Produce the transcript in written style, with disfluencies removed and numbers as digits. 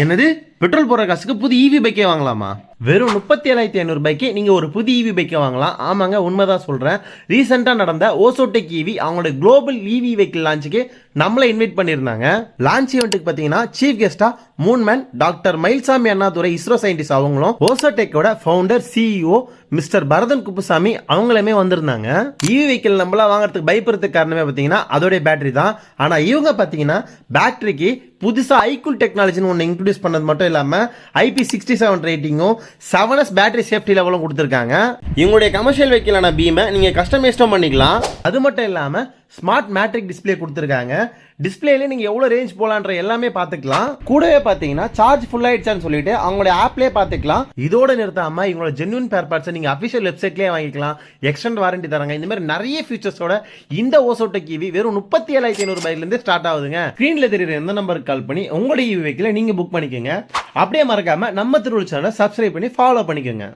என்னது பெட்ரோல் போடுற காசுக்கு புது இவி பைக்கே வாங்கலாமா? வெறும் 37,500 ரூபாய்க்கு நீங்க ஒரு புது இவி பைக்கை வாங்கலாம். ஆமாங்க, உண்மைதான் சொல்றேன். ரீசெண்டா நடந்த ஓசோடெக் இவி அவங்களோட குளோபல் இவி வெஹிக்கிள் லான்ச்சுக்கு நம்மளை இன்வைட் பண்ணியிருந்தாங்க. லான்ச் ஈவெண்ட்டுக்கு பார்த்தீங்கன்னா சீஃப் கெஸ்டா moon man doctor Mayilsamy Annadurai ISRO scientist அவங்களும் ஓசோடெக்கோட founder CEO mister Bharathan Kuppusamy அவங்களுமே வந்திருந்தாங்க. இவி வெஹிக்கிள் நம்மளா வாங்குறதுக்கு பயப்படுறதுக்கு காரணமே பார்த்தீங்கன்னா அதோடைய பேட்டரி தான். ஆனா இவங்க பார்த்தீங்கன்னா பேட்டரிக்கு புதுசா ஐகூல் டெக்னாலஜின்னு ஒன்று இன்ட்ரோடியூஸ் பண்ணது மட்டும் இல்லாம IP67 ரேட்டிங்கும் 7S பேட்டரி சேஃப்டி லெவலும் கொடுத்துருக்காங்க. இவங்களுடைய கமர்ஷியல் வெஹிக்கிளான பீமை நீங்க கஸ்டமைஸ்டும் பண்ணிக்கலாம். அது மட்டும் இல்லாம ஸ்மார்ட் மேட்ரிக் டிஸ்பிளே கொடுத்துருக்காங்க. டிஸ்பிளேல நீங்க எவ்வளவு ரேஞ்ச் போலான்ற எல்லாமே பாத்துக்கலாம். கூடவே பாத்தீங்கன்னா சார்ஜ் ஃபுல் ஆயிடுச்சான்னு சொல்லிட்டு அவங்களோட ஆப்லயே பாத்துக்கலாம். இதோட நிறுத்தாம இவங்களோட ஜென்யூன் ஸ்பேர் பார்ட்ஸ் நீங்க அபிஷியல் வெப்சைட்லயே வாங்கிக்கலாம். எக்ஸ்டெண்ட் வாரண்டி தராங்க. இந்த மாதிரி நிறைய ஃபீச்சர்ஸோட இந்த ஓசோடெக் இவி வெறும் 37,500 ரூபாயில இருந்து ஸ்டார்ட் ஆகுதுங்க. ஸ்கிரீன்ல தெரியுற எந்த நம்பருக்கு கால் பண்ணி உங்களோட இவி வெஹிக்கிளை நீங்க புக் பண்ணிக்கோங்க. அப்படியே மறக்காம நம்ம திருவள்ளூர் சேனலை சப்ஸ்கிரைப் பண்ணி ஃபாலோ பண்ணிக்கோங்க.